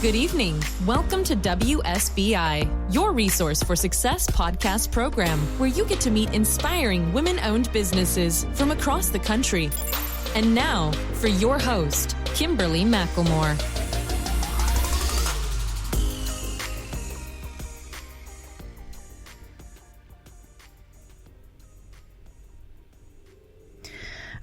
Good evening. Welcome to WSBI, your resource for success podcast program, where you get to meet inspiring women-owned businesses from across the country. And now, for your host, Kimberly Macklemore.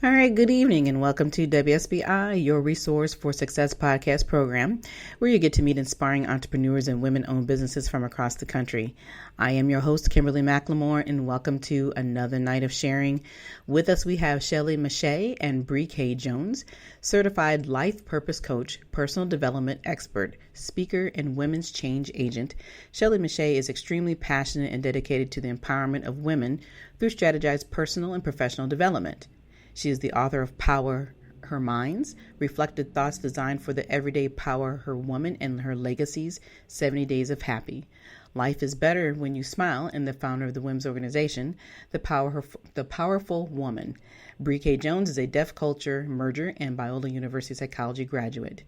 All right, good evening and welcome to WSBI, your resource for success podcast program, where you get to meet inspiring entrepreneurs and women-owned businesses from across the country. I am your host, Kimberly Macklemore, and welcome to another night of sharing. With us, we have Shelley Meche'tte and Bree Jones, certified life purpose coach, personal development expert, speaker, and women's change agent. Shelley Meche'tte is extremely passionate and dedicated to the empowerment of women through strategized personal and professional development. She is the author of PowHER Minds, Reflected Thoughts Designed for the Everyday PowHER Woman, and her Legacies, 70 Days of Happy. Life is Better When You Smile, and the founder of the women's organization, the Powerhouse Woman. Bree Jones is a deaf culture merger and Biola University psychology graduate.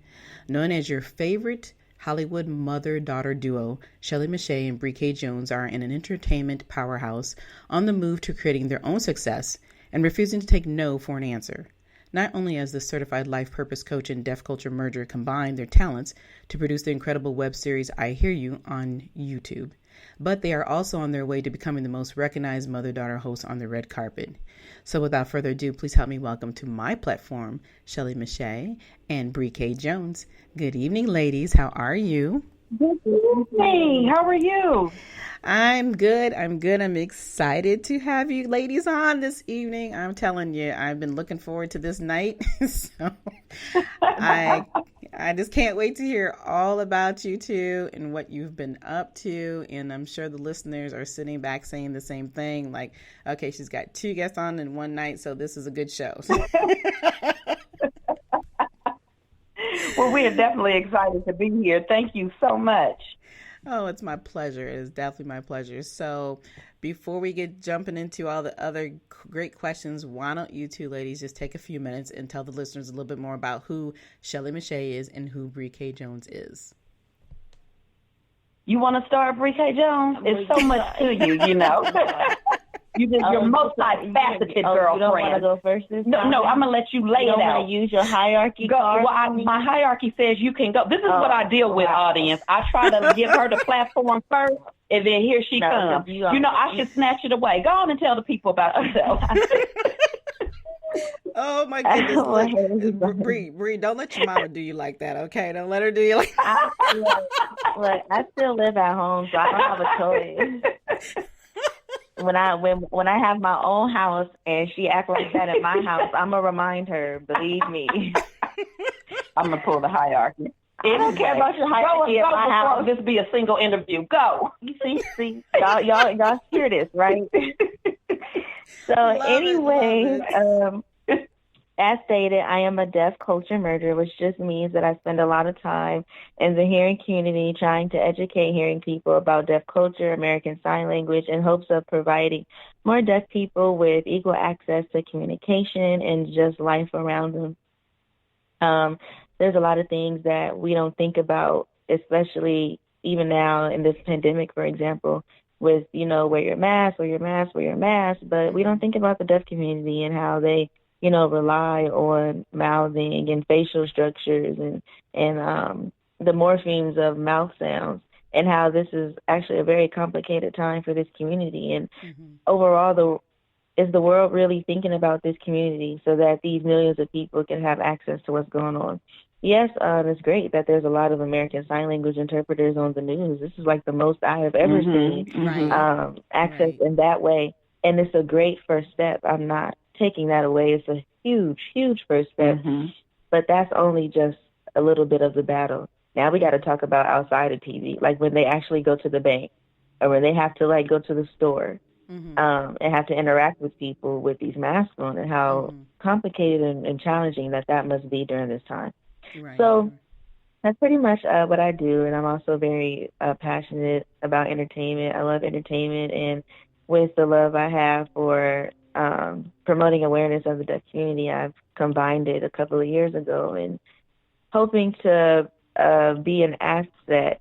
Known as your favorite Hollywood mother-daughter duo, Shelley Meche'tte and Bree Jones are an entertainment powerhouse on the move to creating their own success and refusing to take no for an answer. Not only has the certified life purpose coach and deaf culture merger combined their talents to produce the incredible web series I Hear You on YouTube, but they are also on their way to becoming the most recognized mother-daughter host on the red carpet. So without further ado, please help me welcome to my platform, Shelley Meche'tte and Bree Jones. Good evening, ladies. How are you? Good evening. How are you? I'm good. I'm excited to have you ladies on this evening. I'm telling you, I've been looking forward to this night. So I just can't wait to hear all about you two and what you've been up to. And I'm sure the listeners are sitting back saying the same thing, like, okay, she's got two guests on in one night, so this is a good show. Well, we are definitely excited to be here. Thank you so much. Oh, it's my pleasure. It is definitely my pleasure. So before we get jumping into all the other great questions, why don't you two ladies just take a few minutes and tell the listeners a little bit more about who Shelley Meche'tte is and who Bree Jones is? You want to start, Bree Jones? It's so much to you, you know. You're multifaceted girlfriend. You don't want to go first this time? No, I'm going to let you lay it out. You don't want to use your hierarchy card? Well, my hierarchy says you can go. This is what I deal with, audience. I try to give her the platform first, and then here she comes. I should snatch it away. Go on and tell the people about yourself. Oh, my goodness. Bree, don't let your mama do you like that, okay? Don't let her do you like that. Look, I still live at home, so I don't have a choice. When I have my own house and she acts like that at my house, I'm going to remind her, believe me. I'm going to pull the hierarchy. I don't care about your hierarchy at my house. This be a single interview. Go. You see, y'all hear this, right? So anyway, as stated, I am a deaf culture merger, which just means that I spend a lot of time in the hearing community trying to educate hearing people about deaf culture, American Sign Language, in hopes of providing more deaf people with equal access to communication and just life around them. There's a lot of things that we don't think about, especially even now in this pandemic, for example, with, wear your mask, but we don't think about the deaf community and how they rely on mouthing and facial structures and the morphemes of mouth sounds, and how this is actually a very complicated time for this community. And overall, is the world really thinking about this community so that these millions of people can have access to what's going on? Yes, it's great that there's a lot of American Sign Language interpreters on the news. This is like the most I have ever seen access in that way. And it's a great first step. I'm not taking that away. It's a huge, huge first step. But that's only just a little bit of the battle. Now we got to talk about outside of TV, like when they actually go to the bank or when they have to go to the store and have to interact with people with these masks on, and how complicated and challenging that must be during this time. Right. So that's pretty much what I do. And I'm also very passionate about entertainment. I love entertainment, and with the love I have for promoting awareness of the deaf community, I've combined it a couple of years ago, and hoping to be an asset.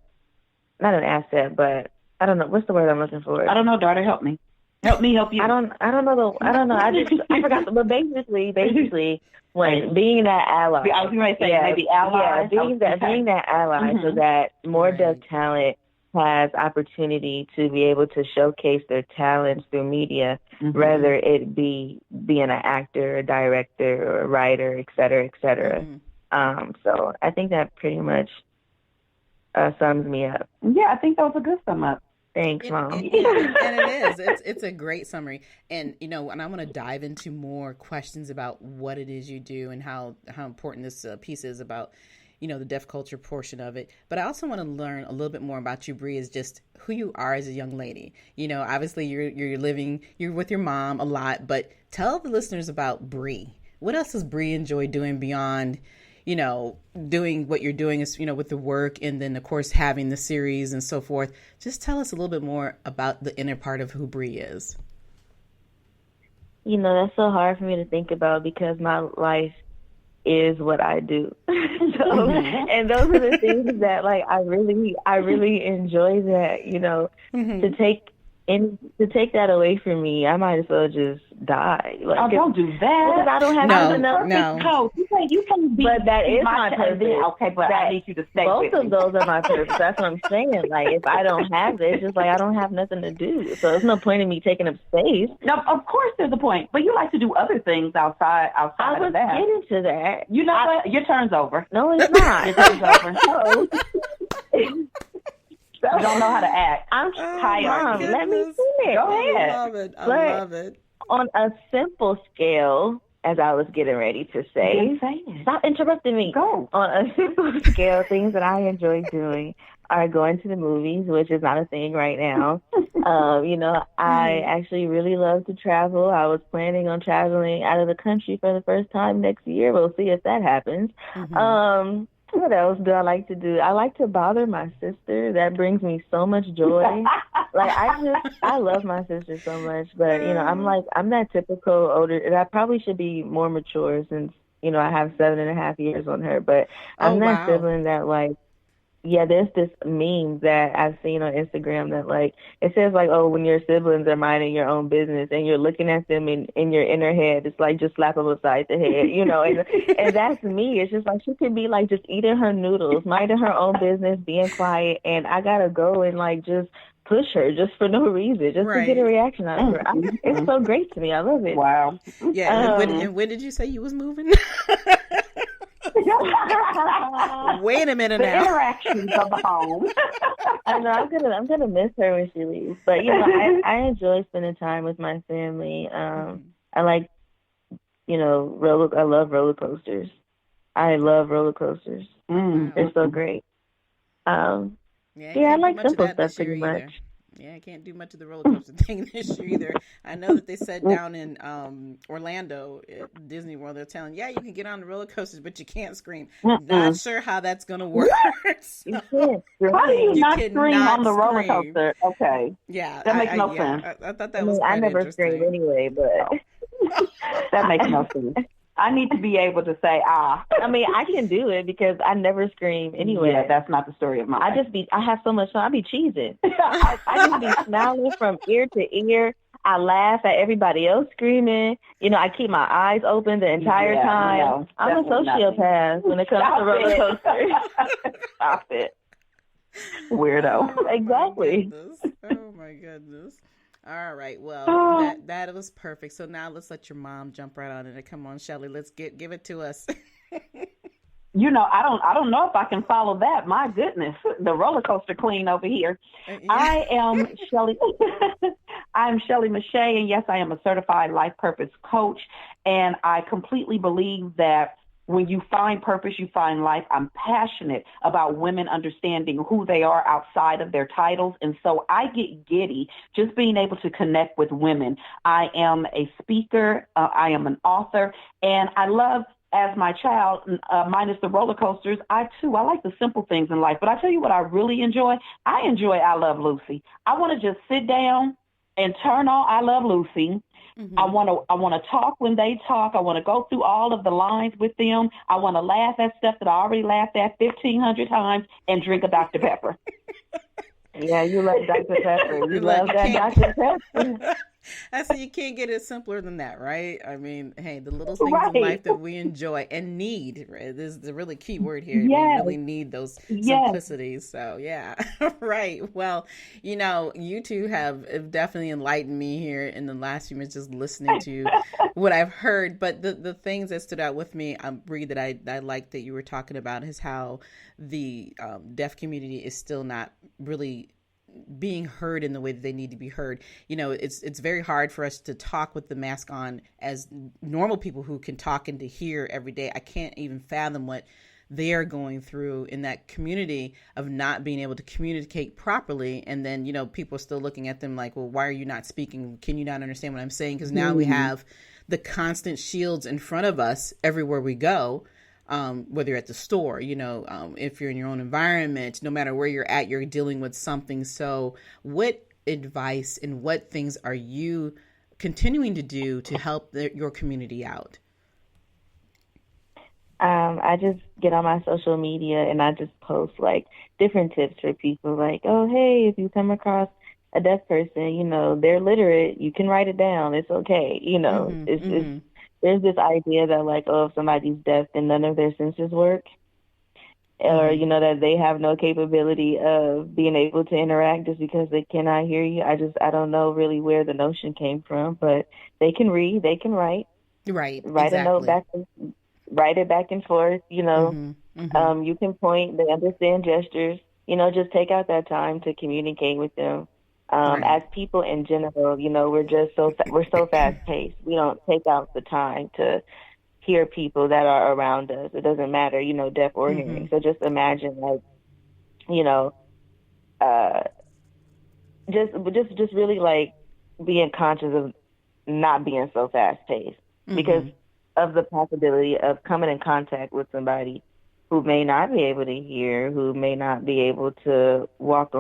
Not an asset, but I don't know. What's the word I'm looking for? I don't know, daughter. Help me. Help me help you. I don't know. I forgot. But basically, when being that ally. I was going to say maybe ally. Yeah, being that ally, so that more deaf talent has opportunity to be able to showcase their talents through media, whether it be being an actor, a director, or a writer, et cetera, et cetera. So I think that pretty much sums me up. Yeah, I think that was a good sum up. Thanks, Mom. And it is. It's a great summary. And, and I want to dive into more questions about what it is you do and how important this piece is about, the deaf culture portion of it. But I also want to learn a little bit more about you, Bree, is just who you are as a young lady. Obviously you're with your mom a lot, but tell the listeners about Bree. What else does Bree enjoy doing beyond doing what you're doing is, with the work and then, of course, having the series and so forth. Just tell us a little bit more about the inner part of who Bree is. That's so hard for me to think about because my life is what I do. And those are the things that, I really enjoy that, to take that away from me, I might as well just die. Don't do that. Because I don't have no. You can't be. But that is my purpose. Okay, but I need you to stay both with of me. Those are my purpose. That's what I'm saying. If I don't have it, it's just I don't have nothing to do. So there's no point in me taking up space. No, of course there's a point. But you like to do other things outside I of that. was getting to that. You know what? Your turn's over. No, it's not. Your turn's over. No. You don't know how to act. I'm tired. Mom, let me finish. Go ahead. I love it. On a simple scale, as I was getting ready to say, stop interrupting me. Go. On a simple scale, things that I enjoy doing are going to the movies, which is not a thing right now. I actually really love to travel. I was planning on traveling out of the country for the first time next year. We'll see if that happens. What else do I like to do? I like to bother my sister. That brings me so much joy. I love my sister so much. But, I'm that typical older, and I probably should be more mature since, I have 7.5 years on her. But I'm that sibling that, there's this meme that I've seen on Instagram that, it says, when your siblings are minding your own business and you're looking at them in your inner head, it's just slap them upside the head, and that's me. It's just she could be, just eating her noodles, minding her own business, being quiet, and I gotta go and, just push her just for no reason, just to get a reaction out of her. It's so great to me. I love it. Wow. Yeah, and when did you say you was moving? Wait a minute now. The interactions of the home. I know I'm gonna miss her when she leaves, but I enjoy spending time with my family. I like, I love roller coasters. I love roller coasters. They're so great. I like simple stuff pretty much. Yeah, I can't do much of the roller coaster thing this year either. I know that they said down in Orlando at Disney World, they're telling, you can get on the roller coasters, but you can't scream. Not sure how that's going to work. You can't. How do you not scream on the roller coaster? Okay. Yeah. That makes no sense. I thought that was I never scream anyway, but... That makes no sense. I need to be able to say, I can do it because I never scream anyway. Yeah, that's not the story of mine. I have so much fun. I be cheesing. I just be smiling from ear to ear. I laugh at everybody else screaming. I keep my eyes open the entire time. No, I'm a sociopath when it comes to roller coasters. Stop it. Weirdo. Exactly. Oh, my goodness. All right. Well, that was perfect. So now let's let your mom jump right on it. Come on, Shelley. Let's give it to us. I don't know if I can follow that. My goodness, the roller coaster queen over here. I am Shelley. I'm Shelley Meche'tte, and yes, I am a certified life purpose coach. And I completely believe that when you find purpose, you find life. I'm passionate about women understanding who they are outside of their titles. And so I get giddy just being able to connect with women. I am a speaker. I am an author. And I love, as my child, minus the roller coasters, I like the simple things in life. But I tell you what I really enjoy. I enjoy I Love Lucy. I want to just sit down and turn on I Love Lucy. Mm-hmm. I want to talk when they talk. I want to go through all of the lines with them. I want to laugh at stuff that I already laughed at 1,500 times and drink a Dr. Pepper. Yeah, you like Dr. Pepper. You Look, love that Dr. Pepper. I said you can't get it simpler than that, right? I mean, hey, the little things Right. in life that we enjoy and need, right? This is the really key word here. Yes. We really need those Yes. simplicities. So, yeah, right. Well, you two have definitely enlightened me here in the last few minutes just listening to what I've heard. But the things that stood out with me, Bree, that I like that you were talking about is how the deaf community is still not really being heard in the way that they need to be heard. It's very hard for us to talk with the mask on as normal people who can talk and to hear every day. I can't even fathom what they are going through in that community of not being able to communicate properly. And then, people are still looking at them like, well, why are you not speaking? Can you not understand what I'm saying? Because now we have the constant shields in front of us everywhere we go. Whether you're at the store, if you're in your own environment, no matter where you're at, you're dealing with something. So what advice and what things are you continuing to do to help your community out? I just get on my social media and I just post like different tips for people like, oh, hey, if you come across a deaf person, they're literate, you can write it down. It's okay. It's there's this idea that like, oh, if somebody's deaf, then none of their senses work, or that they have no capability of being able to interact just because they cannot hear you. I don't know really where the notion came from, but they can read, they can write, write exactly. A note back, write it back and forth. You can point, they understand gestures. Just take out that time to communicate with them. As people in general, we're so fast paced. We don't take out the time to hear people that are around us. It doesn't matter, deaf or hearing. So just imagine like, just really like being conscious of not being so fast paced because of the possibility of coming in contact with somebody who may not be able to hear, who may not be able to walk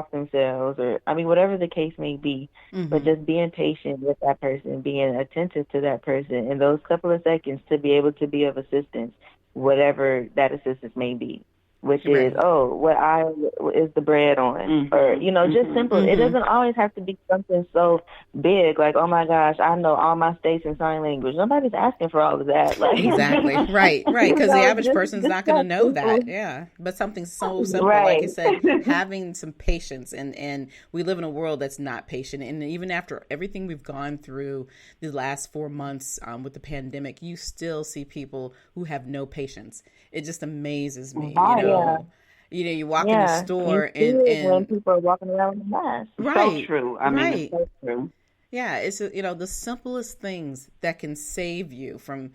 themselves, or whatever the case may be. But just being patient with that person, being attentive to that person in those couple of seconds to be able to be of assistance, whatever that assistance may be, which is, what aisle is the bread on? Or, just simple. It doesn't always have to be something so big, like, oh my gosh, I know all my states in sign language. Nobody's asking for all of that. Like, exactly. Right. Because the average person's not going to know that. Yeah. But something so simple, like you said, having some patience. And we live in a world that's not patient. And even after everything we've gone through the last 4 months with the pandemic, you still see people who have no patience. It just amazes me. You walk in the store and when people are walking around with masks. Right. So true. It's so true. Yeah, it's the simplest things that can save you from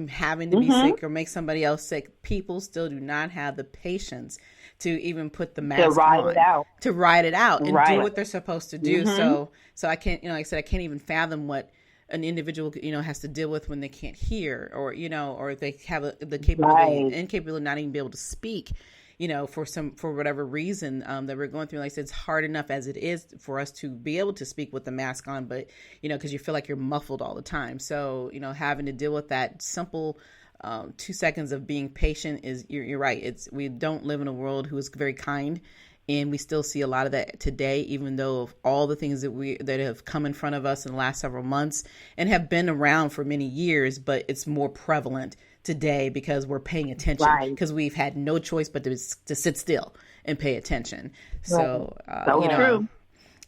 having to be sick or make somebody else sick. People still do not have the patience to even put the mask on, to ride it out and do what they're supposed to do. So I can't, like I said, I can't even fathom what an individual, has to deal with when they can't hear, or if they have the capability, incapability of not even be able to speak, for whatever reason that we're going through. Like I said, it's hard enough as it is for us to be able to speak with the mask on, but, because you feel like you're muffled all the time. So, having to deal with that simple 2 seconds of being patient is, you're right. We don't live in a world who is very kind. And we still see a lot of that today, even though of all the things that have come in front of us in the last several months and have been around for many years, but it's more prevalent today because we're paying attention, because we've had no choice but to sit still and pay attention. So, true.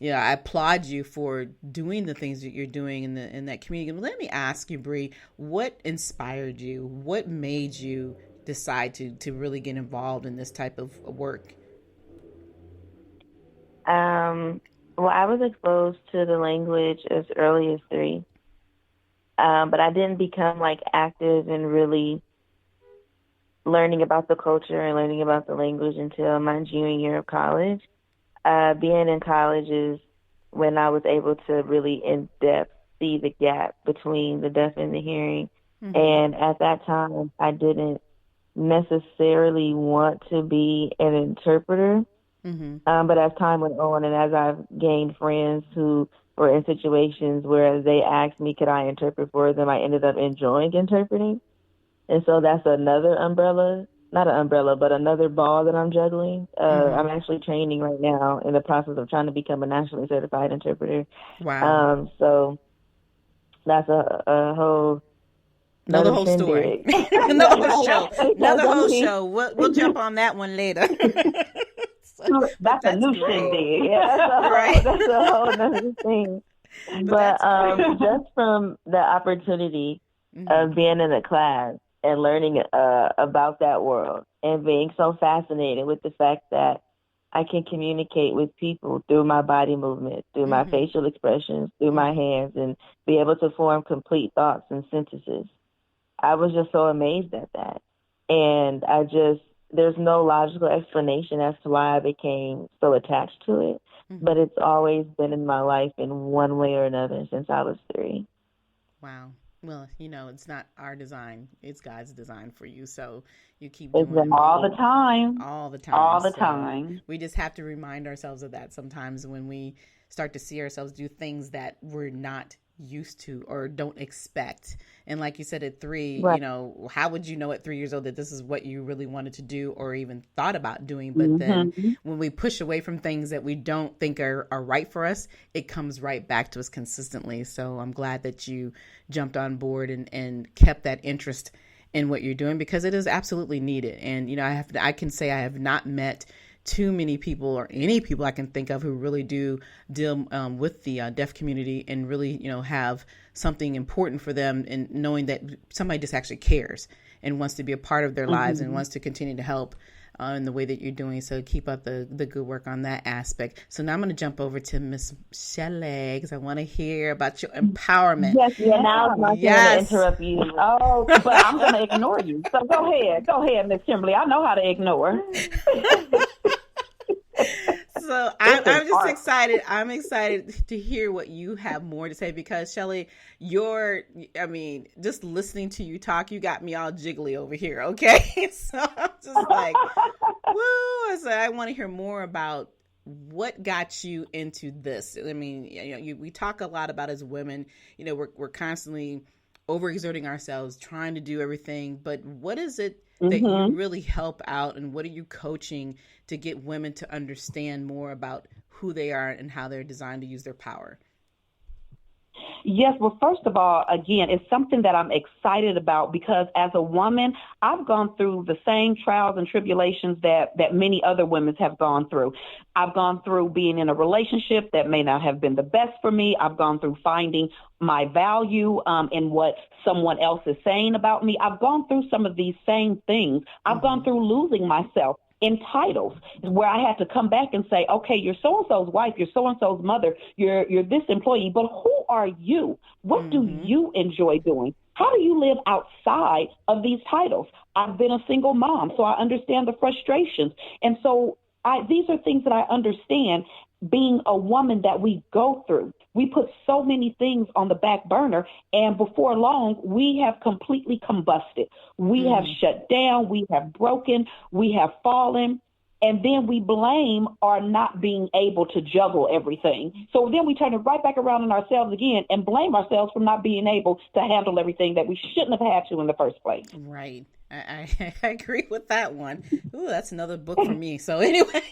I applaud you for doing the things that you're doing in that community. Let me ask you, Bree, what inspired you? What made you decide to really get involved in this type of work? Well, I was exposed to the language as early as 3, but I didn't become like active and really learning about the culture and learning about the language until my junior year of college. Being in college is when I was able to really in depth see the gap between the deaf and the hearing. And at that time, I didn't necessarily want to be an interpreter. But as time went on and as I've gained friends who or in situations where they asked me, could I interpret for them, I ended up enjoying interpreting. And so that's another umbrella, not an umbrella, but another ball that I'm juggling. I'm actually training right now in the process of trying to become a nationally certified interpreter. Wow. So that's a whole another whole story. Another whole show. Another whole show. We'll jump on that one later. That's a new shindig. Yeah, that's a whole other thing. But just from the opportunity of being in a class and learning about that world and being so fascinated with the fact that I can communicate with people through my body movement, through my facial expressions, through my hands, and be able to form complete thoughts and sentences. I was just so amazed at that. And there's no logical explanation as to why I became so attached to it, but it's always been in my life in one way or another since I was 3. Wow. Well, it's not our design. It's God's design for you. So you keep doing it. All the time. All the time. All the so time. We just have to remind ourselves of that sometimes when we start to see ourselves do things that we're not used to or don't expect. And like you said, at 3, right. How would you know at 3 years old that this is what you really wanted to do or even thought about doing? But then when we push away from things that we don't think are right for us, it comes right back to us consistently. So I'm glad that you jumped on board and kept that interest in what you're doing, because it is absolutely needed. And, I can say I have not met too many people or any people I can think of who really do deal with the deaf community and really, have something important for them, and knowing that somebody just actually cares and wants to be a part of their lives and wants to continue to help in the way that you're doing. So keep up the good work on that aspect. So now I'm going to jump over to Miss Shelley, because I want to hear about your empowerment. Yes, now it's my turn to interrupt you. Oh, but I'm going to ignore you. So go ahead, Miss Kimberly. I know how to ignore. So I'm just excited. I'm excited to hear what you have more to say, because Shelley, just listening to you talk, you got me all jiggly over here. Okay. So I'm just like, woo. So I want to hear more about what got you into this. I mean, we talk a lot about as women, we're constantly overexerting ourselves, trying to do everything. But what is it that you really help out, and what are you coaching to get women to understand more about who they are and how they're designed to use their power? Yes, well, first of all, again, it's something that I'm excited about, because as a woman, I've gone through the same trials and tribulations that many other women have gone through. I've gone through being in a relationship that may not have been the best for me. I've gone through finding my value in what someone else is saying about me. I've gone through some of these same things. I've gone through losing myself in titles, where I had to come back and say, okay, you're so-and-so's wife, you're so-and-so's mother, you're this employee, but who are you? What do you enjoy doing? How do you live outside of these titles? I've been a single mom, so I understand the frustrations. And so these are things that I understand, being a woman, that we go through. We put so many things on the back burner, and before long, we have completely combusted. We have shut down, we have broken, we have fallen, and then we blame our not being able to juggle everything. So then we turn it right back around on ourselves again and blame ourselves for not being able to handle everything that we shouldn't have had to in the first place. Right. I agree with that one. Ooh, that's another book for me. So anyway,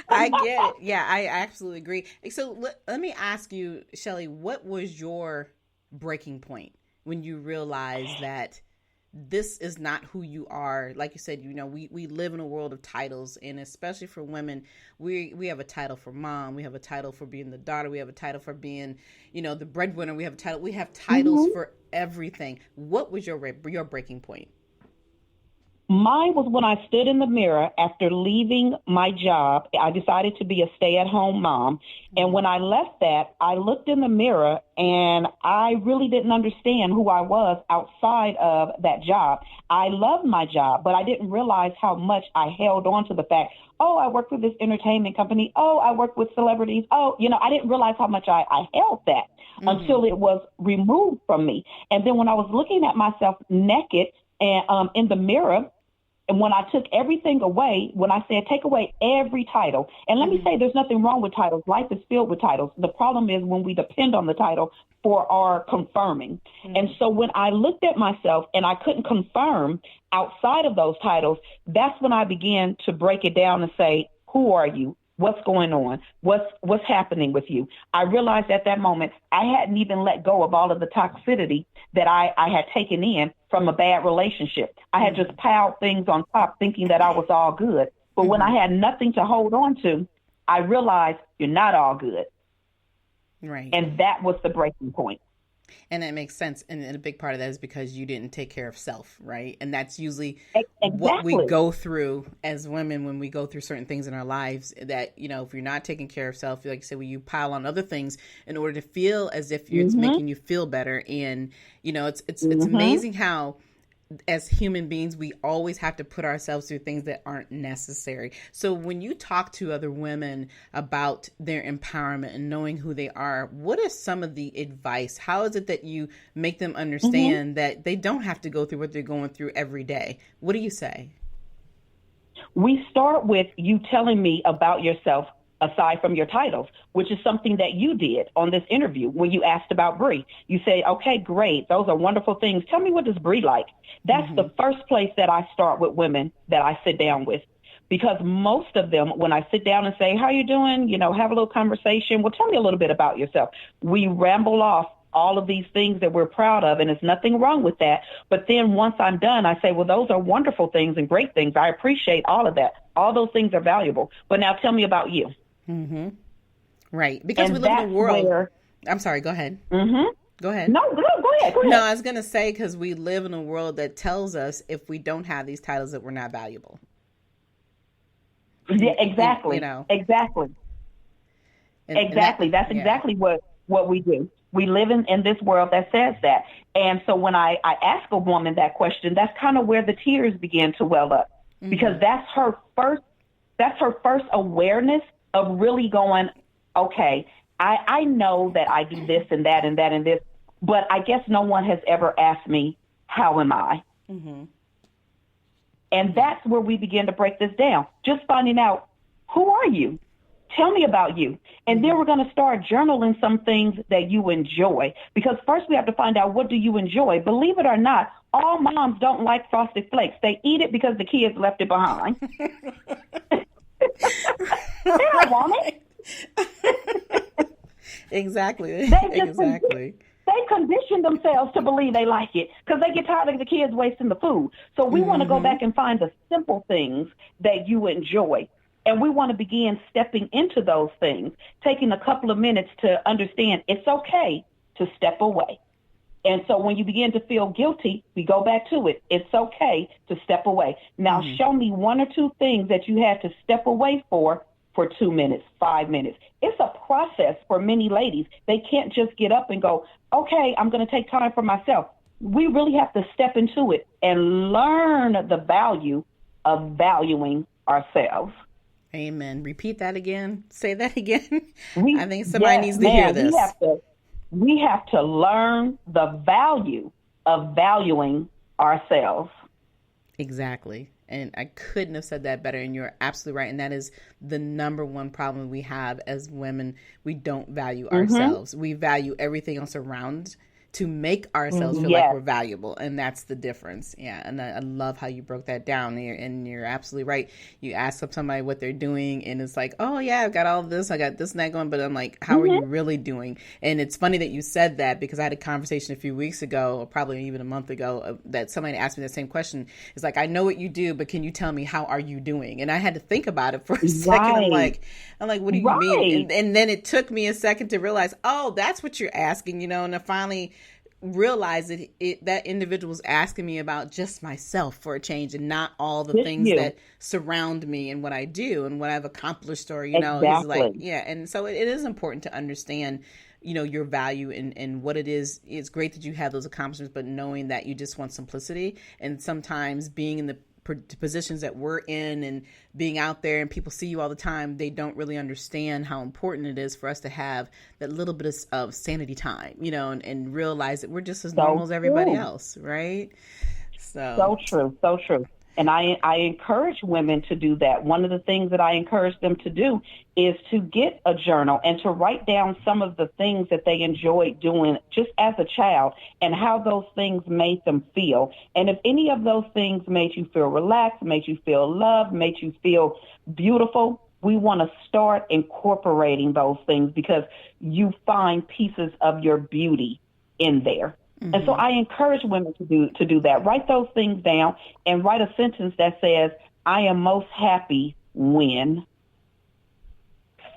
I get it. Yeah, I absolutely agree. So let me ask you, Shelley, what was your breaking point when you realized that this is not who you are? Like you said, we live in a world of titles, and especially for women, we have a title for mom, we have a title for being the daughter, we have a title for being, the breadwinner, we have titles for everything. What was your breaking point? Mine was when I stood in the mirror after leaving my job. I decided to be a stay-at-home mom. And when I left that, I looked in the mirror and I really didn't understand who I was outside of that job. I loved my job, but I didn't realize how much I held on to the fact, oh, I work for this entertainment company. Oh, I work with celebrities. Oh, I didn't realize how much I held that until it was removed from me. And then when I was looking at myself naked and in the mirror, And when I took everything away, when I said take away every title, and let me say there's nothing wrong with titles. Life is filled with titles. The problem is when we depend on the title for our confirming. And so when I looked at myself and I couldn't confirm outside of those titles, that's when I began to break it down and say, who are you? What's going on? What's happening with you? I realized at that moment I hadn't even let go of all of the toxicity that I had taken in from a bad relationship. I had just piled things on top thinking that I was all good. But when I had nothing to hold on to, I realized you're not all good. Right. And that was the breaking point. And that makes sense. And a big part of that is because you didn't take care of self, right? And that's usually Exactly. what we go through as women when we go through certain things in our lives that, you know, if you're not taking care of self, like you said, when you pile on other things in order to feel as if it's making you feel better. And, you know, it's amazing how as human beings, we always have to put ourselves through things that aren't necessary. So when you talk to other women about their empowerment and knowing who they are, what is some of the advice? How is it that you make them understand that they don't have to go through what they're going through every day? What do you say? We start with you telling me about yourself aside from your titles, which is something that you did on this interview when you asked about Bree. You say, okay, great. Those are wonderful things. Tell me, what does Bree like? That's the first place that I start with women that I sit down with, because most of them, when I sit down and say, how you doing? You know, have a little conversation. Well, tell me a little bit about yourself. We ramble off all of these things that we're proud of, and there's nothing wrong with that. But then once I'm done, I say, well, those are wonderful things and great things. I appreciate all of that. All those things are valuable. But now tell me about you. Right. Because and we live in a world. Where... I'm sorry. Go ahead. Go ahead. No, go ahead. No, I was going to say, because we live in a world that tells us if we don't have these titles that we're not valuable. Yeah, exactly. You know. Exactly. Exactly. That's exactly what we do. We live in this world that says that. And so when I ask a woman that question, that's kind of where the tears begin to well up, because that's her first awareness of really going, okay, I know that I do this and that and that and this, but I guess no one has ever asked me, how am I? And that's where we begin to break this down. Just finding out, who are you? Tell me about you. And then we're going to start journaling some things that you enjoy, because first we have to find out, what do you enjoy? Believe it or not, all moms don't like Frosted Flakes. They eat it because the kids left it behind. They don't want it. Exactly. They condition themselves to believe they like it because they get tired of the kids wasting the food. So we want to go back and find the simple things that you enjoy. And we want to begin stepping into those things, taking a couple of minutes to understand it's okay to step away. And so when you begin to feel guilty, we go back to it. It's okay to step away. Now, show me one or two things that you had to step away for 2 minutes, 5 minutes. It's a process for many ladies. They can't just get up and go, okay, I'm going to take time for myself. We really have to step into it and learn the value of valuing ourselves. Amen. Repeat that again. Say that again. I think somebody needs to hear this. We have to learn the value of valuing ourselves. Exactly. And I couldn't have said that better. And you're absolutely right. And that is the number one problem we have as women. We don't value ourselves. We value everything else around to make ourselves feel like we're valuable. And that's the difference. Yeah. And I love how you broke that down. And you're absolutely right. You ask somebody what they're doing and it's like, oh yeah, I've got all of this. I got this and that going. But I'm like, how are you really doing? And it's funny that you said that, because I had a conversation a few weeks ago, or probably even a month ago, that somebody asked me the same question. It's like, I know what you do, but can you tell me, how are you doing? And I had to think about it for a second. I'm like, what do you mean? And then it took me a second to realize, oh, that's what you're asking, and I finally realized that that individual was asking me about just myself for a change, and not all the things that surround me and what I do and what I've accomplished, or, it's like, And so it is important to understand, your value and what it is. It's great that you have those accomplishments, but knowing that you just want simplicity, and sometimes being in the positions that we're in and being out there and people see you all the time, they don't really understand how important it is for us to have that little bit of sanity time, and realize that we're just as normal as everybody else, right? So true. And I encourage women to do that. One of the things that I encourage them to do is to get a journal and to write down some of the things that they enjoyed doing just as a child and how those things made them feel. And if any of those things made you feel relaxed, made you feel loved, made you feel beautiful, we want to start incorporating those things because you find pieces of your beauty in there. Mm-hmm. And so I encourage women to do that. Write those things down and write a sentence that says, I am most happy when.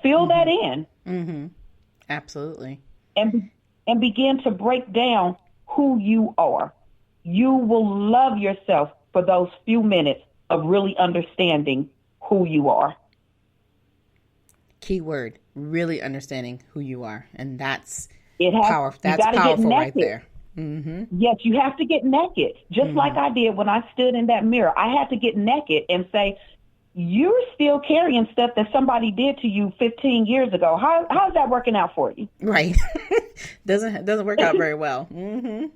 Fill that in. Mm-hmm. Absolutely. And begin to break down who you are. You will love yourself for those few minutes of really understanding who you are. Key word, really understanding who you are. And that's powerful. That's powerful right there. Mm-hmm. Yes, you have to get naked. Just like I did when I stood in that mirror. I had to get naked and say, you're still carrying stuff that somebody did to you 15 years ago. How's that working out for you? Right. Doesn't work out very well. Mm-hmm.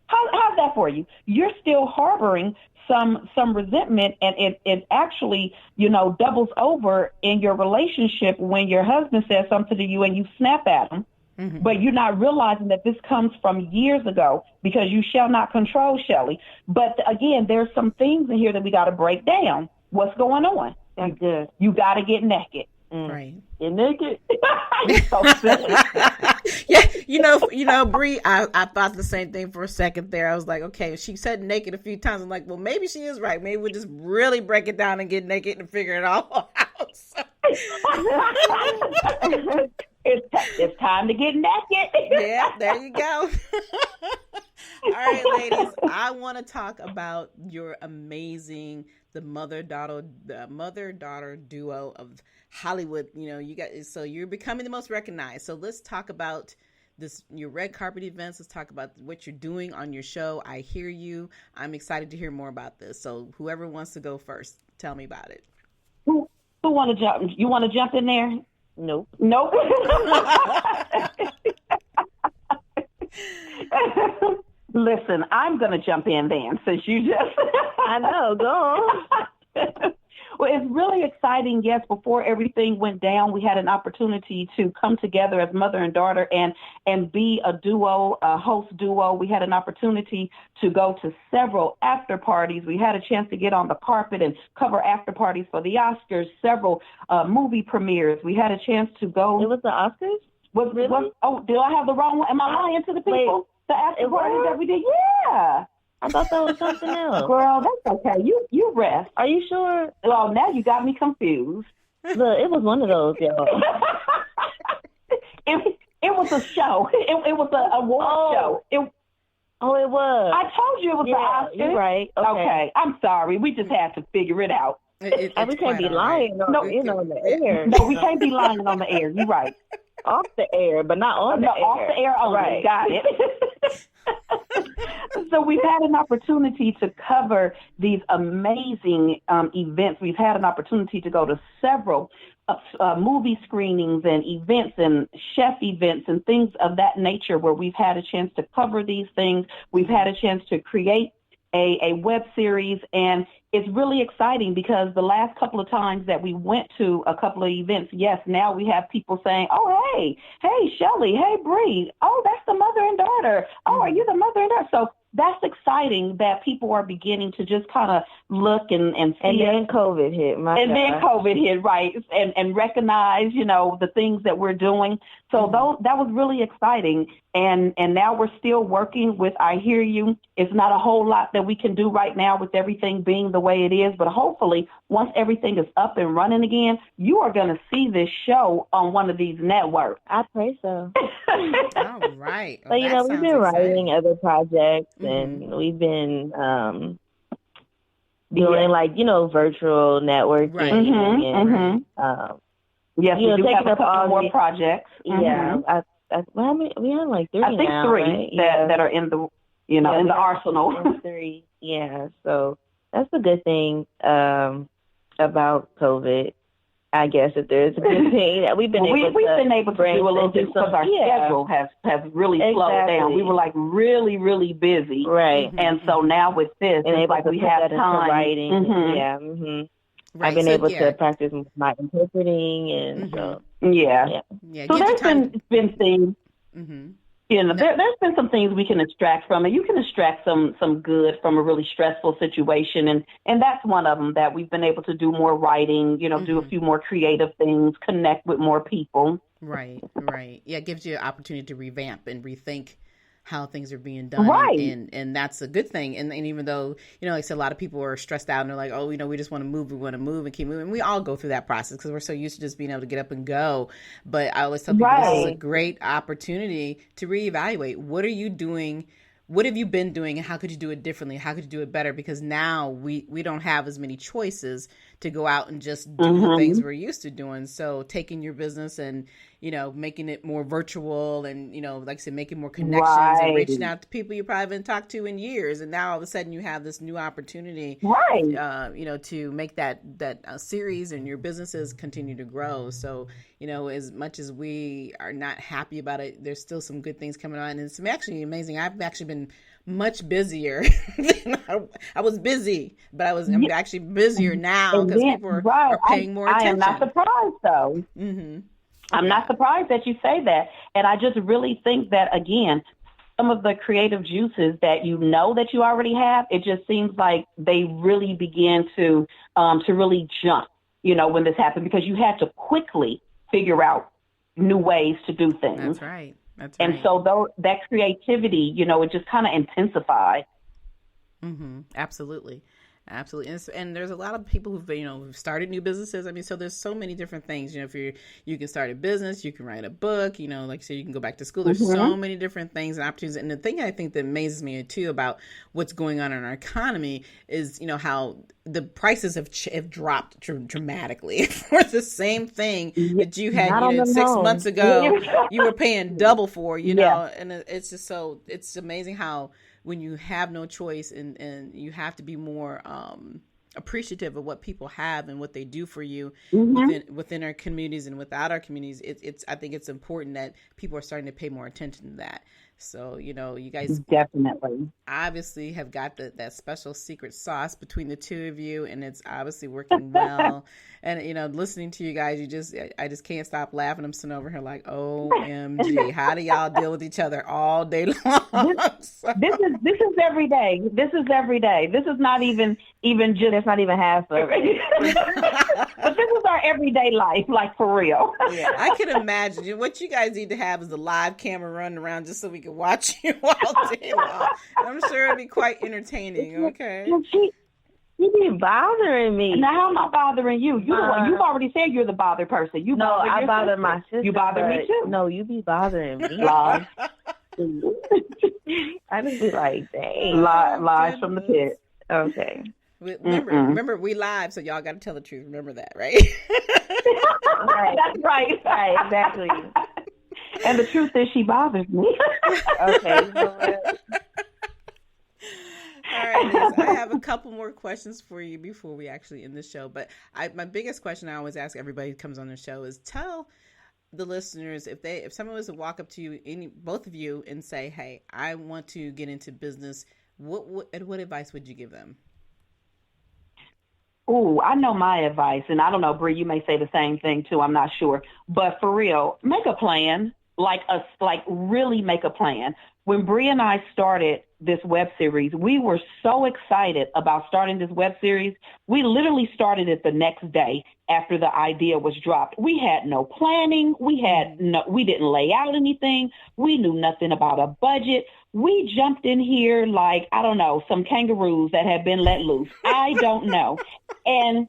How's that for you? You're still harboring some resentment, and it actually, doubles over in your relationship when your husband says something to you and you snap at him. Mm-hmm. But you're not realizing that this comes from years ago because you shall not control Shelley. But again, there's some things in here that we got to break down. What's going on? That's good. You got to get naked. Right. Get naked. You're so silly. Yeah, Bree, I thought the same thing for a second there. I was like, okay, she said naked a few times. I'm like, well, maybe she is right. Maybe we'll just really break it down and get naked and figure it all out. It's time to get naked. Yeah, there you go. All right, ladies, I want to talk about your amazing, the mother-daughter duo of Hollywood. You guys, so you're becoming the most recognized. So let's talk about your red carpet events. Let's talk about what you're doing on your show. I Hear You. I'm excited to hear more about this. So whoever wants to go first, tell me about it. Who want to jump? You want to jump in there? Nope. Listen, I'm going to jump in then since you just... I know, go on. Well, it's really exciting. Yes, before everything went down, we had an opportunity to come together as mother and daughter and be a duo, a host duo. We had an opportunity to go to several after parties. We had a chance to get on the carpet and cover after parties for the Oscars, several movie premieres. We had a chance to go. It was the Oscars? Really? Did I have the wrong one? Am I lying to the people? Wait, the after party that we did? Yeah. I thought that was something else. Girl, that's okay. You rest. Are you sure? Well, now you got me confused. Look, it was one of those, y'all. It was a show. It was an award show. It was. I told you it was the Oscars. You're right. Okay. I'm sorry. We just had to figure it out. We can't be lying on the air. No, we can't be lying on the air. You're right. Off the air, but not on the air. Off the air only. Right. Got it. So we've had an opportunity to cover these amazing events. We've had an opportunity to go to several movie screenings and events and chef events and things of that nature where we've had a chance to cover these things. We've had a chance to create a web series, and it's really exciting because the last couple of times that we went to a couple of events, yes, now we have people saying, oh, hey, Shelley, hey, Bree, oh, that's the mother and daughter. Oh, are you the mother and daughter? So that's exciting that people are beginning to just kind of look and see. And then COVID hit. Then COVID hit, right, and recognize, the things that we're doing. So that was really exciting. And now we're still working with I Hear You. It's not a whole lot that we can do right now with everything being the way it is. But hopefully, once everything is up and running again, you are going to see this show on one of these networks. I pray so. All right. So, we've been writing other projects, and we've been doing, virtual networking. Right. Yes, we do have a couple more projects. Yeah. How many? We have like 3 now. I think 3 right? that are in the, in the arsenal. 3. Yeah. So that's a good thing about COVID. I guess if there's a good thing that we've been able to do a little bit because our schedule has really slowed down. We were like really, really busy. Right. And so now with this, and it's like we have time. Writing. Mm-hmm. Yeah. Mm-hmm. Right. I've been able to practice my interpreting and so. Yeah. So there's been things. Mm-hmm. You know, there's been some things we can extract from it. You can extract some good from a really stressful situation, and that's one of them that we've been able to do more writing, you know, do a few more creative things, connect with more people. Right. Yeah, it gives you an opportunity to revamp and rethink how things are being done. Right. And that's a good thing. And even though, you know, like I said, a lot of people are stressed out and they're like, oh, you know, we just want to move and keep moving. We all go through that process because we're so used to just being able to get up and go. But I always tell people this is a great opportunity to reevaluate. What are you doing? What have you been doing and how could you do it differently? How could you do it better? Because now we don't have as many choices to go out and just do the things we're used to doing. So taking your business and, you know, making it more virtual and, you know, like I said, making more connections and reaching out to people you probably haven't talked to in years. And now all of a sudden you have this new opportunity, you know, to make that series and your businesses continue to grow. So, you know, as much as we are not happy about it, there's still some good things coming on. And it's actually amazing. I've actually been much busier than I was busy, but I'm actually busier now because people are paying more attention. I am not surprised, though. Mm-hmm. I'm not surprised that you say that. And I just really think that, again, some of the creative juices that you know that you already have, it just seems like they really begin to really jump, you know, when this happened, because you had to quickly figure out new ways to do things. That's right. And so that creativity, you know, it just kind of intensified. Mm-hmm. Absolutely. And there's a lot of people who've, you know, started new businesses. I mean, so there's so many different things, you know, if you can start a business, you can write a book, you know, like I said, you can go back to school. There's so many different things and opportunities. And the thing I think that amazes me too about what's going on in our economy is, you know, how the prices have dropped dramatically for the same thing that you had 6 months ago, you were paying double for, you know, and it's just it's amazing how when you have no choice and you have to be more appreciative of what people have and what they do for you within our communities and without our communities, I think it's important that people are starting to pay more attention to that. So, you know, you guys definitely obviously have got that special secret sauce between the two of you, and it's obviously working well. And, you know, listening to you guys, I just can't stop laughing. I'm sitting over here like, OMG, how do y'all deal with each other all day long? This is every day. This is every day. This is not even just, it's not even half of it. But this is our everyday life, like for real. Yeah, I can imagine. What you guys need to have is a live camera running around just so we can watch you all day long. I'm sure it'd be quite entertaining. Okay. You be bothering me. Now, how am I bothering you? You've already said you're the bother person. I bother my sister. You bother me too. No, you be bothering me. Lies. I just be like, dang. Lies from the pit. Okay. Remember, we live, so y'all got to tell the truth. Remember that, right? Right. That's right. Right, exactly. And the truth is, she bothers me. Okay. All right, Liz, I have a couple more questions for you before we actually end the show. But my biggest question I always ask everybody who comes on the show is, tell the listeners, if someone was to walk up to you, both of you, and say, "Hey, I want to get into business," what advice would you give them? Oh, I know my advice, and I don't know, Bree, you may say the same thing too. I'm not sure, but for real, make a plan. Like really make a plan. When Bree and I started this web series, we were so excited about starting this web series. We literally started it the next day after the idea was dropped. We had no planning. We didn't lay out anything. We knew nothing about a budget. We jumped in here like, I don't know, some kangaroos that had been let loose. I don't know. And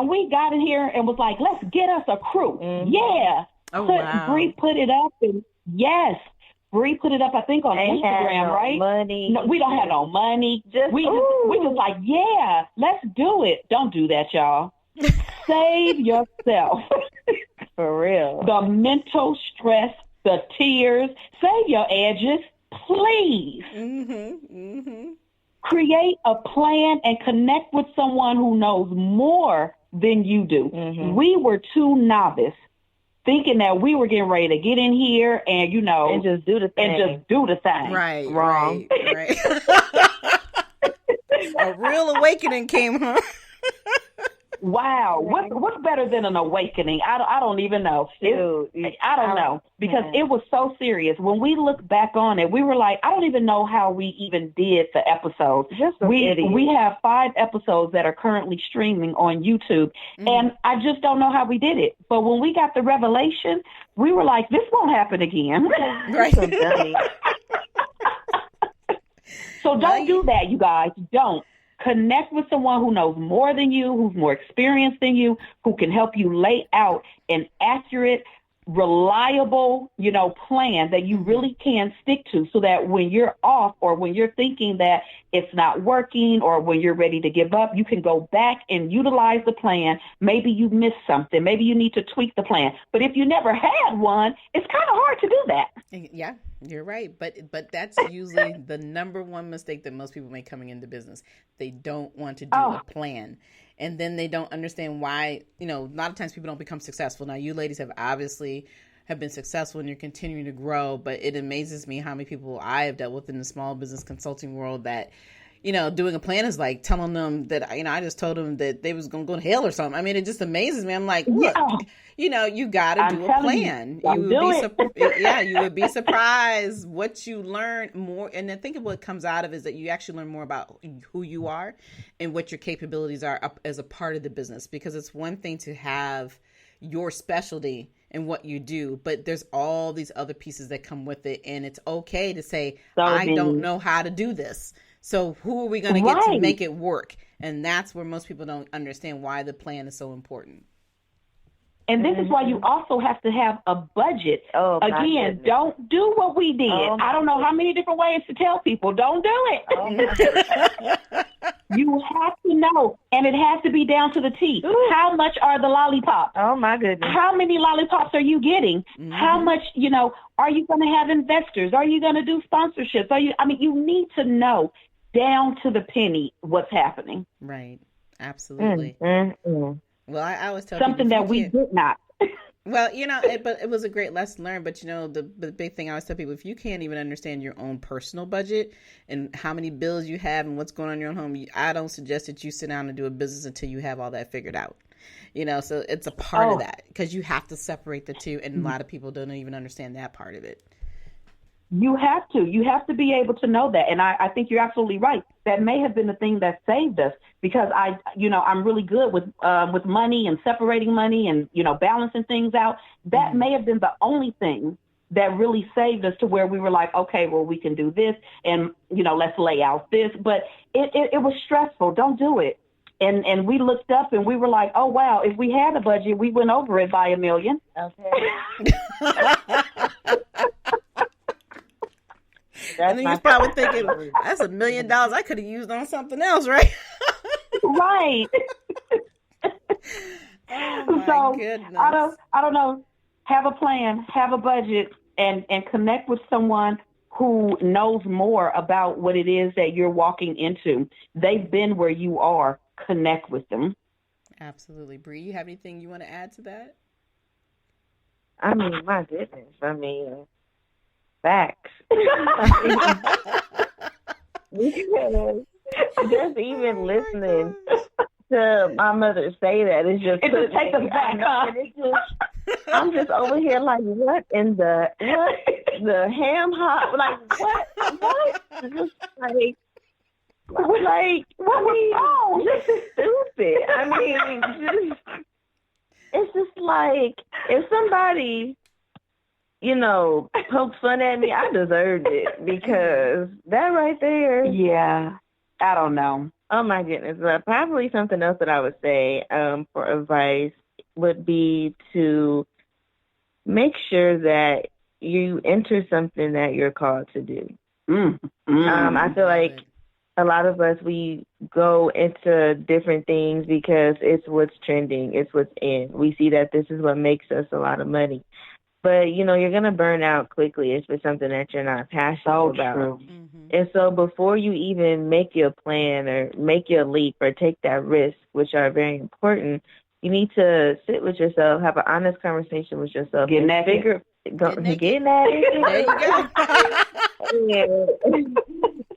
we got in here and was like, let's get us a crew. Mm-hmm. Yeah. Oh, wow. Bree put it up, and yes, Bree put it up, I think, on Instagram, right? Money. No, we don't have no money. We just like, yeah, let's do it. Don't do that, y'all. Save yourself. For real. The mental stress, the tears. Save your edges, please. Mm-hmm. Mm-hmm. Create a plan and connect with someone who knows more than you do. Mm-hmm. We were too novice, thinking that we were getting ready to get in here and, and just do the thing. Right. Wrong. Right. A real awakening came, huh? Wow. What's better than an awakening? I don't even know. I don't know, because it was so serious. When we look back on it, we were like, I don't even know how we even did the episodes. We have 5 episodes that are currently streaming on YouTube, and I just don't know how we did it. But when we got the revelation, we were like, this won't happen again. Right. So don't do that, you guys. Don't. Connect with someone who knows more than you, who's more experienced than you, who can help you lay out an accurate, reliable, plan that you really can stick to, so that when you're off or when you're thinking that it's not working or when you're ready to give up, you can go back and utilize the plan. Maybe you missed something. Maybe you need to tweak the plan. But if you never had one, it's kind of hard to do that. Yeah, you're right. But that's usually the number one mistake that most people make coming into business. They don't want to do a plan. And then they don't understand why, a lot of times people don't become successful. Now, you ladies have obviously been successful and you're continuing to grow, but it amazes me how many people I have dealt with in the small business consulting world that, doing a plan is like telling them that, I just told them that they was going to go to hell or something. I mean, it just amazes me. I'm like, look, you got to do a plan. You would be surprised what you learn more. And I think what comes out of is that you actually learn more about who you are and what your capabilities are as a part of the business, because it's one thing to have your specialty and what you do, but there's all these other pieces that come with it. And it's okay to say, I don't know how to do this. So who are we going to get to make it work? And that's where most people don't understand why the plan is so important. And this is why you also have to have a budget. Again, don't do what we did. I don't know how many different ways to tell people, don't do it. You have to know, and it has to be down to the T. Ooh. How much are the lollipops? Oh, my goodness. How many lollipops are you getting? Mm-hmm. How much, are you going to have investors? Are you going to do sponsorships? You need to know down to the penny what's happening. Right. Absolutely. Mm-hmm. Well, I always tell something people that we did not. Well, but it was a great lesson learned. But, the big thing I always tell people, if you can't even understand your own personal budget and how many bills you have and what's going on in your own home, I don't suggest that you sit down and do a business until you have all that figured out. So it's a part of that, because you have to separate the two. And a lot of people don't even understand that part of it. You have to be able to know that. And I think you're absolutely right. That may have been the thing that saved us, because I'm really good with money and separating money and, balancing things out. That may have been the only thing that really saved us to where we were like, okay, well, we can do this and, let's lay out this. But it was stressful. Don't do it. And we looked up and we were like, oh, wow, if we had a budget, we went over it by $1 million. Okay. And then you're probably thinking, that's $1 million I could have used on something else, right? Right. Oh my goodness. I don't know. Have a plan, have a budget, and connect with someone who knows more about what it is that you're walking into. They've been where you are. Connect with them. Absolutely. Bree, you have anything you want to add to that? My goodness. Facts. Just even listening to my mother say that is just take us back. I'm just over here like, what in the ham hock? Like what? Just like this is stupid. It's just like if somebody poked fun at me, I deserved it, because that right there. Yeah. I don't know. Oh, my goodness. Probably something else that I would say for advice would be to make sure that you enter something that you're called to do. I feel like a lot of us, we go into different things because it's what's trending. It's what's in. We see that this is what makes us a lot of money. But, you're going to burn out quickly if it's something that you're not passionate about. True. Mm-hmm. And so before you even make your plan or make your leap or take that risk, which are very important, you need to sit with yourself, have an honest conversation with yourself. Get naked. Get naked. There you go.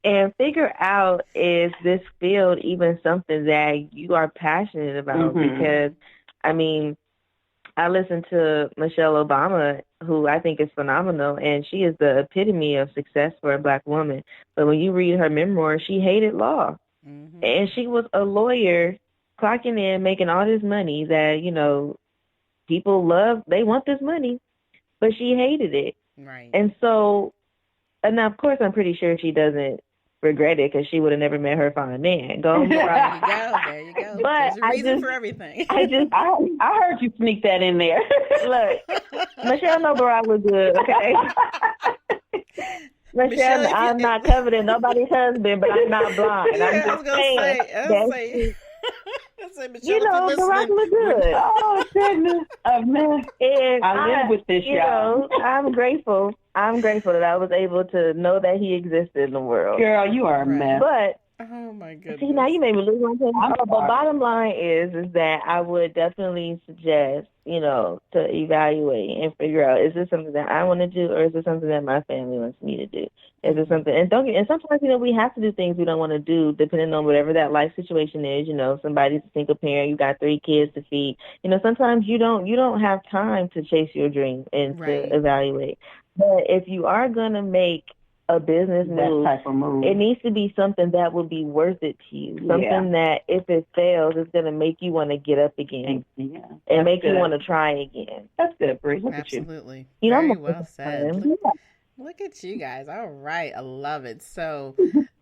And figure out, is this field even something that you are passionate about? Because, I mean, I listen to Michelle Obama, who I think is phenomenal, and she is the epitome of success for a Black woman. But when you read her memoir, she hated law. And she was a lawyer clocking in, making all this money that, you know, people love. They want this money, but she hated it. Right. And so, and of course, I'm pretty sure she doesn't regret it, because she would have never met her fine man. There you go. But there's a reason for everything. I heard you sneak that in there. Look, Michelle no Barack was good, okay? Michelle, I'm not covered in nobody's husband, but I'm not blind. I'm just saying. You know, Barack was good. Oh, goodness. Man. And I live with this, y'all. I'm grateful. I'm grateful that I was able to know that he existed in the world. Girl, you are a mess. But, oh my goodness. See, now you made me lose my train of thought. But bottom line is that I would definitely suggest, you know, to evaluate and figure out, is this something that I want to do, or is this something that my family wants me to do? Is it something, and sometimes, you know, we have to do things we don't want to do, depending on whatever that life situation is. You know, somebody's a single parent, you got 3 kids to feed. You know, sometimes you don't have time to chase your dream and to evaluate. But if you are going to make a business move, type of move, it needs to be something that would be worth it to you. Something that, if it fails, it's going to make you want to get up again and make you want to try again. That's good, Bree. Look Absolutely. At you. Very well said. Look at you guys. All right. I love it. So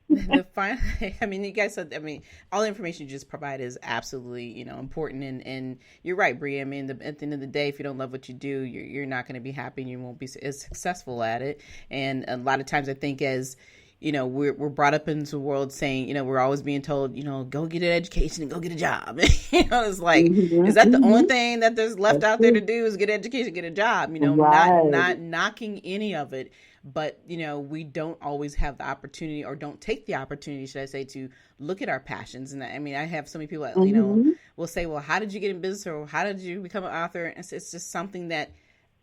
the final, I mean, you guys said, I mean, all the information you just provide is absolutely, you know, important. And you're right, Bree. I mean, at the end of the day, if you don't love what you do, you're not going to be happy, and you won't be as successful at it. And a lot of times I think, as you know, we're brought up into the world saying, you know, we're always being told, you know, go get an education and go get a job. You know, it's like, is that the only thing that there's left out there to do, is get an education, get a job? You know, not knocking any of it. But, you know, we don't always have the opportunity, or don't take the opportunity, should I say, to look at our passions. And I mean, I have so many people that, you know, will say, well, how did you get in business, or how did you become an author? And it's just something that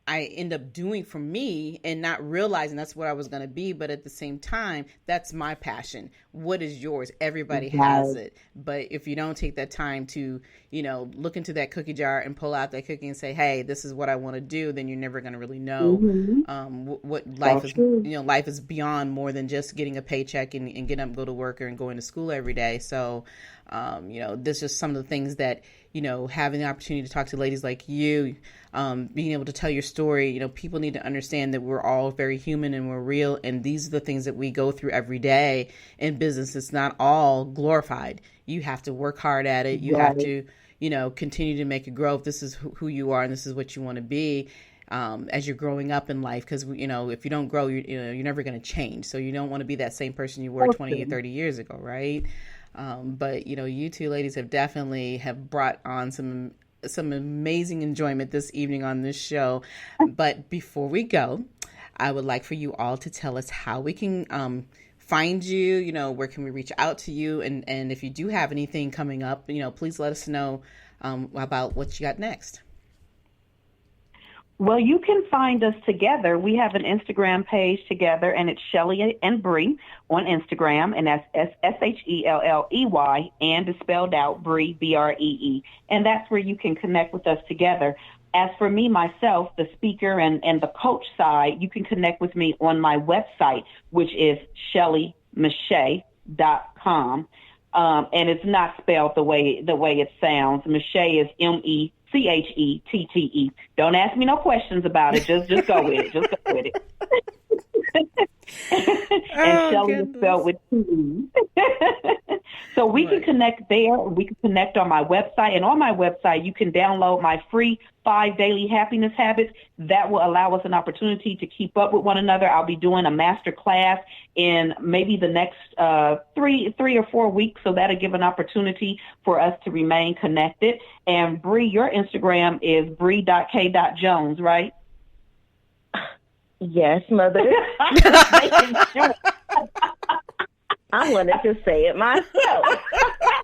I end up doing for me, and not realizing that's what I was going to be. But at the same time, that's my passion. What is yours? Everybody has it. But if you don't take that time to, you know, look into that cookie jar and pull out that cookie and say, hey, this is what I want to do, then you're never going to really know what life is. You know, life is beyond more than just getting a paycheck and getting up and go to work and going to school every day. So, you know, this is some of the things that, you know, having the opportunity to talk to ladies like you, being able to tell your story, you know, people need to understand that we're all very human and we're real. And these are the things that we go through every day in business. It's not all glorified. You have to work hard at it. You have to, you know, continue to make it grow. If this is who you are and this is what you want to be, as you're growing up in life, because, you know, if you don't grow, you're never going to change. So you don't want to be that same person you were 20 or 30 years ago, right? But, you know, you two ladies have definitely brought on some amazing enjoyment this evening on this show. But before we go, I would like for you all to tell us how we can find you, you know, where can we reach out to you? And if you do have anything coming up, you know, please let us know about what you got next. Well, you can find us together. We have an Instagram page together, and it's Shelley and Bree on Instagram, and that's SHELLEY, and is spelled out Bree, BREE. And that's where you can connect with us together. As for me, myself, the speaker and the coach side, you can connect with me on my website, which is ShelleyMeche'tte.com. And it's not spelled the way it sounds. Meche'tte is MECHETTE. Don't ask me no questions about it. Just go with it. Just go with it. And Shelley is spelled with 2 E's. So we can connect there. We can connect on my website. And on my website, you can download my free 5 daily happiness habits. That will allow us an opportunity to keep up with one another. I'll be doing a master class in maybe the next 3 or 4 weeks. So that'll give an opportunity for us to remain connected. And Bree, your Instagram is Bree.K.Jones, right? Yes, mother. I wanted to say it myself.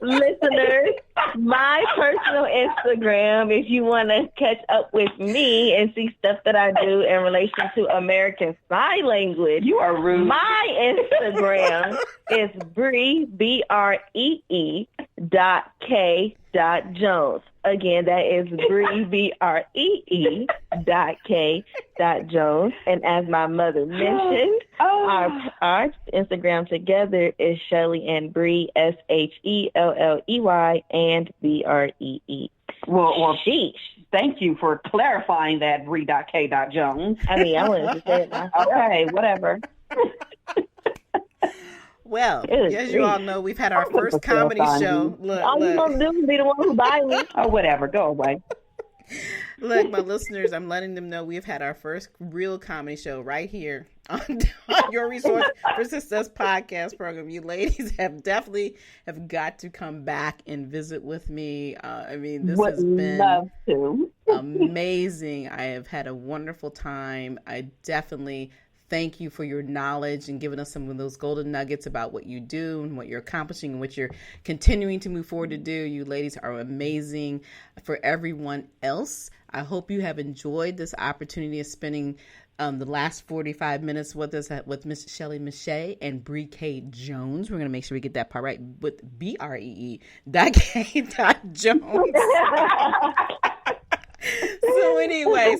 Listeners, my personal Instagram, if you want to catch up with me and see stuff that I do in relation to American Sign Language. You are rude. My Instagram is Bree, BREE .K.Jones. Again, that is Bree, BREE.K.Jones. And as my mother mentioned, our Instagram together is Shelley and Bree, SHELLEY and BREE. Well, sheesh. Thank you for clarifying that, Bree.K.Jones. I mean, I wanted to say it myself. Okay, whatever. Well, as you all know, we've had our first comedy show. All you gonna do is be the one who buy me. Oh, whatever. Go away. Look, my listeners, I'm letting them know we've had our first real comedy show right here on Your Resource for Success podcast program. You ladies have got to come back and visit with me. I mean, this has been love to. amazing. I have had a wonderful time. I definitely thank you for your knowledge and giving us some of those golden nuggets about what you do and what you're accomplishing and what you're continuing to move forward to do. You ladies are amazing. For everyone else, I hope you have enjoyed this opportunity of spending the last 45 minutes with us with Miss Shelley Meche'tte and Bree K. Jones. We're going to make sure we get that part right, with BREE.K.Jones. So anyway,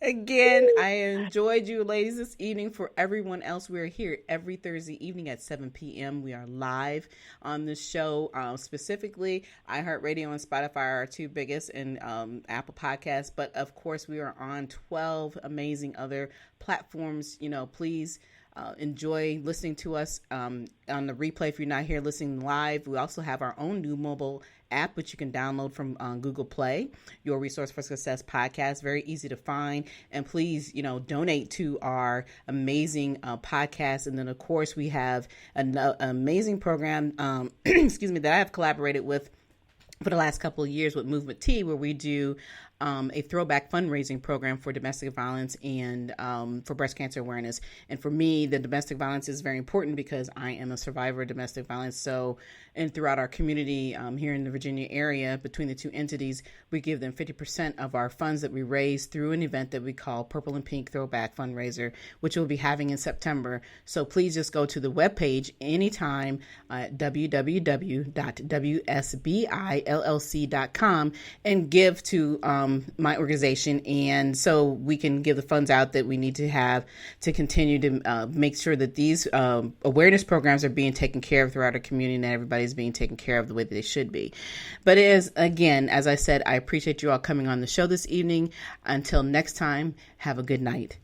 again, I enjoyed you ladies this evening. For everyone else, we're here every Thursday evening at 7 p.m. We are live on the show. Specifically, iHeartRadio and Spotify are our two biggest, and Apple Podcasts. But of course, we are on 12 amazing other platforms. Please enjoy listening to us on the replay if you're not here listening live. We also have our own new mobile app, which you can download from Google Play, Your Resource for Success podcast. Very easy to find. And please, donate to our amazing podcast. And then, of course, we have an amazing program, that I have collaborated with for the last couple of years with Movement T, where we do a throwback fundraising program for domestic violence and for breast cancer awareness. And for me, the domestic violence is very important because I am a survivor of domestic violence. So, and throughout our community here in the Virginia area, between the two entities, we give them 50% of our funds that we raise through an event that we call Purple and Pink Throwback Fundraiser, which we'll be having in September. So please just go to the webpage anytime at www.wsbillc.com and give to my organization, and so we can give the funds out that we need to have to continue to make sure that these awareness programs are being taken care of throughout our community and that everybody's being taken care of the way that they should be. But as I said, I appreciate you all coming on the show this evening. Until next time, have a good night.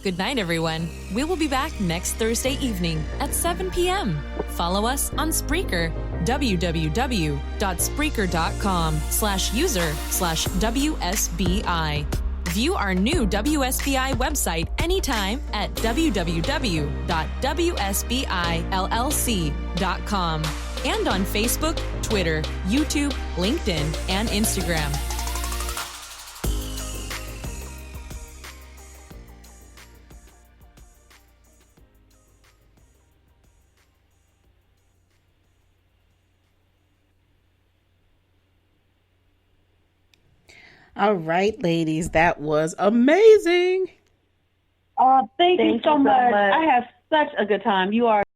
Good night, everyone. We will be back next Thursday evening at 7 p.m. Follow us on Spreaker, www.spreaker.com/user/WSBI. View our new WSBI website anytime at www.wsbillc.com and on Facebook, Twitter, YouTube, LinkedIn, and Instagram. All right, ladies, that was amazing. Thank you so much. I have such a good time. You are